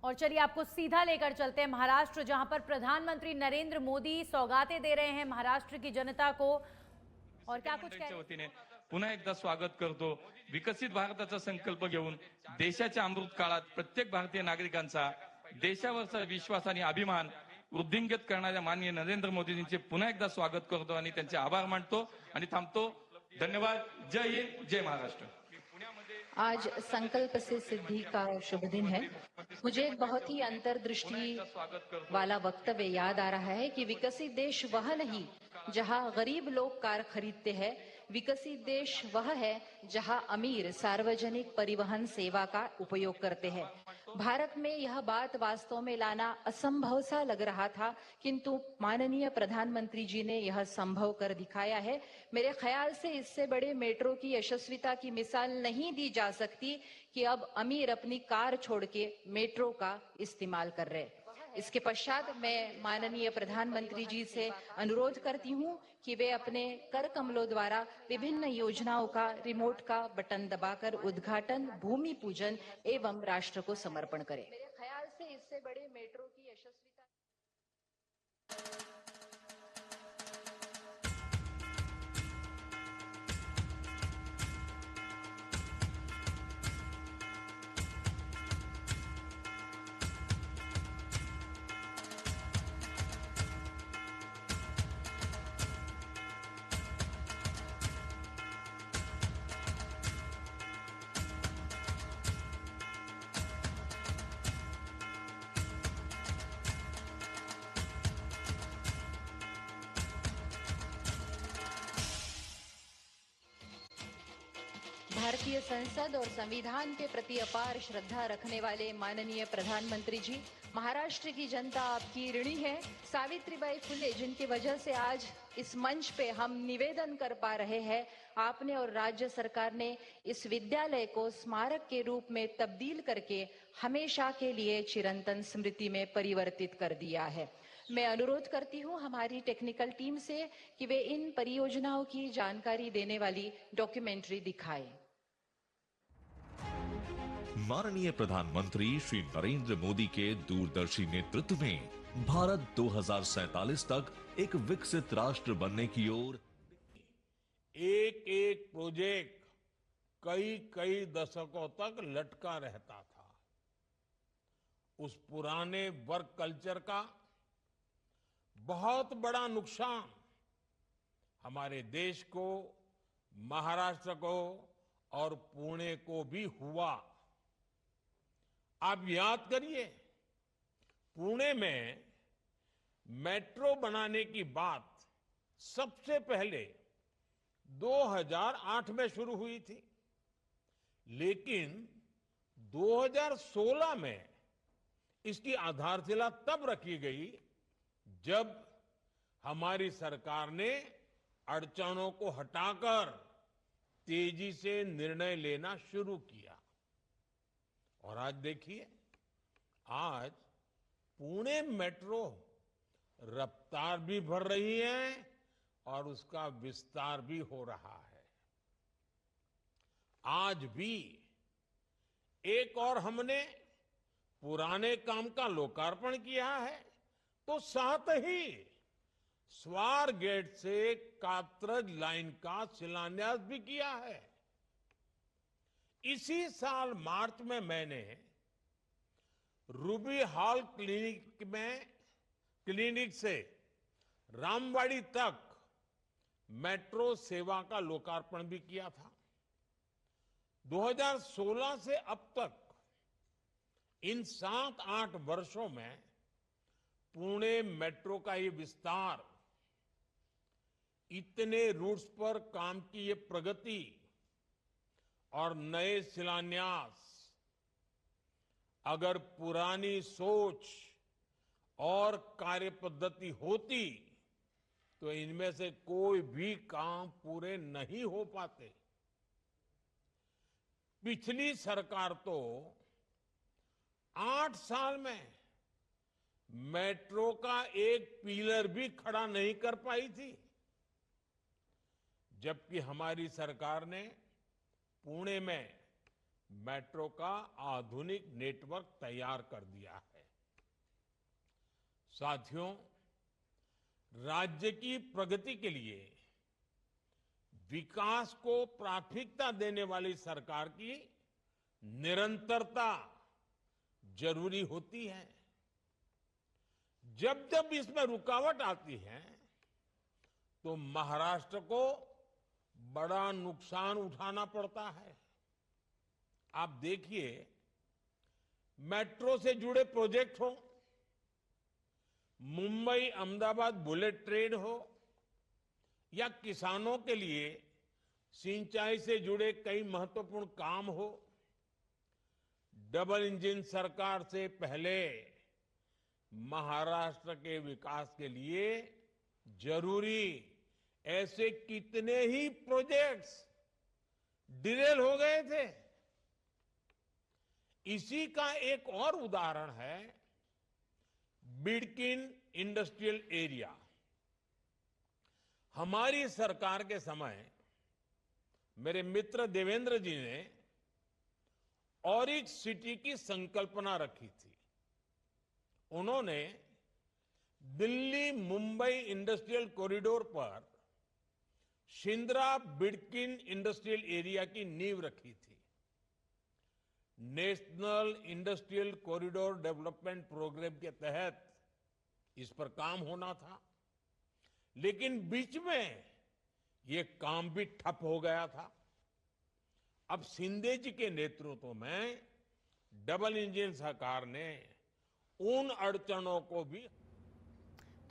और चलिए आपको सीधा लेकर चलते हैं महाराष्ट्र, जहां पर प्रधानमंत्री नरेंद्र मोदी सौगातें दे रहे हैं महाराष्ट्र की जनता को। और क्या कुछ कह वतीने पुन्हा एकदा स्वागत करतो। विकसित भारताचा संकल्प घेऊन देशाच्या अमृत काळात प्रत्येक भारतीय नागरिकांचा देशावरचा विश्वास आणि अभिमान वृद्धिंगत करणाऱ्या माननीय नरेंद्र मोदींचे पुन्हा एकदा स्वागत करतो आणि त्यांचे आभार मानतो आणि थांबतो। धन्यवाद। जय हिंद, जय महाराष्ट्र। आज संकल्प से सिद्धि का शुभ दिन है। मुझे एक बहुत ही अंतर्दृष्टि वाला वक्तव्य याद आ रहा है कि विकसित देश वह नहीं जहां गरीब लोग कार खरीदते हैं, विकसित देश वह है जहां अमीर सार्वजनिक परिवहन सेवा का उपयोग करते हैं। भारत में यह बात वास्तव में लाना असंभव सा लग रहा था, किंतु माननीय प्रधानमंत्री जी ने यह संभव कर दिखाया है। मेरे ख्याल से इससे बड़े मेट्रो की यशस्विता की मिसाल नहीं दी जा सकती कि अब अमीर अपनी कार छोड़ के मेट्रो का इस्तेमाल कर रहे हैं। इसके पश्चात मैं माननीय प्रधानमंत्री जी से अनुरोध करती हूं कि वे अपने कर कमलों द्वारा विभिन्न योजनाओं का रिमोट का बटन दबाकर उद्घाटन, भूमि पूजन एवं राष्ट्र को समर्पण करें। मेरे ख्याल से इससे बड़े मेट्रो की यशस्विता भारतीय संसद और संविधान के प्रति अपार श्रद्धा रखने वाले माननीय प्रधानमंत्री जी, महाराष्ट्र की जनता आपकी ऋणी है। सावित्रीबाई फुले जिनकी वजह से आज इस मंच पे हम निवेदन कर पा रहे हैं, आपने और राज्य सरकार ने इस विद्यालय को स्मारक के रूप में तब्दील करके हमेशा के लिए चिरंतन स्मृति में परिवर्तित कर दिया है। मैं अनुरोध करती हूं हमारी टेक्निकल टीम से कि वे इन परियोजनाओं की जानकारी देने वाली डॉक्यूमेंट्री दिखाएं। माननीय प्रधानमंत्री श्री नरेंद्र मोदी के दूरदर्शी नेतृत्व में भारत 2047 तक एक विकसित राष्ट्र बनने की ओर एक एक प्रोजेक्ट कई कई दशकों तक लटका रहता था। उस पुराने वर्क कल्चर का बहुत बड़ा नुकसान हमारे देश को, महाराष्ट्र को और पुणे को भी हुआ। आप याद करिए, पुणे में मेट्रो बनाने की बात सबसे पहले 2008 में शुरू हुई थी, लेकिन 2016 में इसकी आधारशिला तब रखी गई जब हमारी सरकार ने अड़चनों को हटाकर तेजी से निर्णय लेना शुरू किया। और आज देखिए, आज पुणे मेट्रो रफ्तार भी भर रही है और उसका विस्तार भी हो रहा है। आज भी एक और हमने पुराने काम का लोकार्पण किया है, तो साथ ही स्वार गेट से कात्रज लाइन का शिलान्यास भी किया है। इसी साल मार्च में मैंने रूबी हॉल क्लिनिक से रामवाड़ी तक मेट्रो सेवा का लोकार्पण भी किया था। 2016 से अब तक इन 7-8 वर्षों में पुणे मेट्रो का ये विस्तार, इतने रूट्स पर काम की ये प्रगति और नए शिलान्यास, अगर पुरानी सोच और कार्य पद्धति होती तो इनमें से कोई भी काम पूरे नहीं हो पाते। पिछली सरकार तो 8 साल में मेट्रो का एक पिलर भी खड़ा नहीं कर पाई थी, जबकि हमारी सरकार ने पुणे में मेट्रो का आधुनिक नेटवर्क तैयार कर दिया है। साथियों, राज्य की प्रगति के लिए विकास को प्राथमिकता देने वाली सरकार की निरंतरता जरूरी होती है। जब जब इसमें रुकावट आती है तो महाराष्ट्र को बड़ा नुकसान उठाना पड़ता है। आप देखिए, मेट्रो से जुड़े प्रोजेक्ट हो, मुंबई अहमदाबाद बुलेट ट्रेन हो, या किसानों के लिए सिंचाई से जुड़े कई महत्वपूर्ण काम हो, डबल इंजन सरकार से पहले महाराष्ट्र के विकास के लिए जरूरी ऐसे कितने ही प्रोजेक्ट्स डिलेल हो गए थे। इसी का एक और उदाहरण है बिडकिन इंडस्ट्रियल एरिया। हमारी सरकार के समय मेरे मित्र देवेंद्र जी ने ऑरिक सिटी की संकल्पना रखी थी। उन्होंने दिल्ली मुंबई इंडस्ट्रियल कॉरिडोर पर शिंद्रा बिडकिन इंडस्ट्रियल एरिया की नींव रखी थी। National industrial corridor development programme के तहत इस पर काम होना था, लेकिन बीच में ये काम भी ठप हो गया था। अब शिंदे जी के नेतृत्व में डबल इंजन सरकार ने उन अड़चनों को भी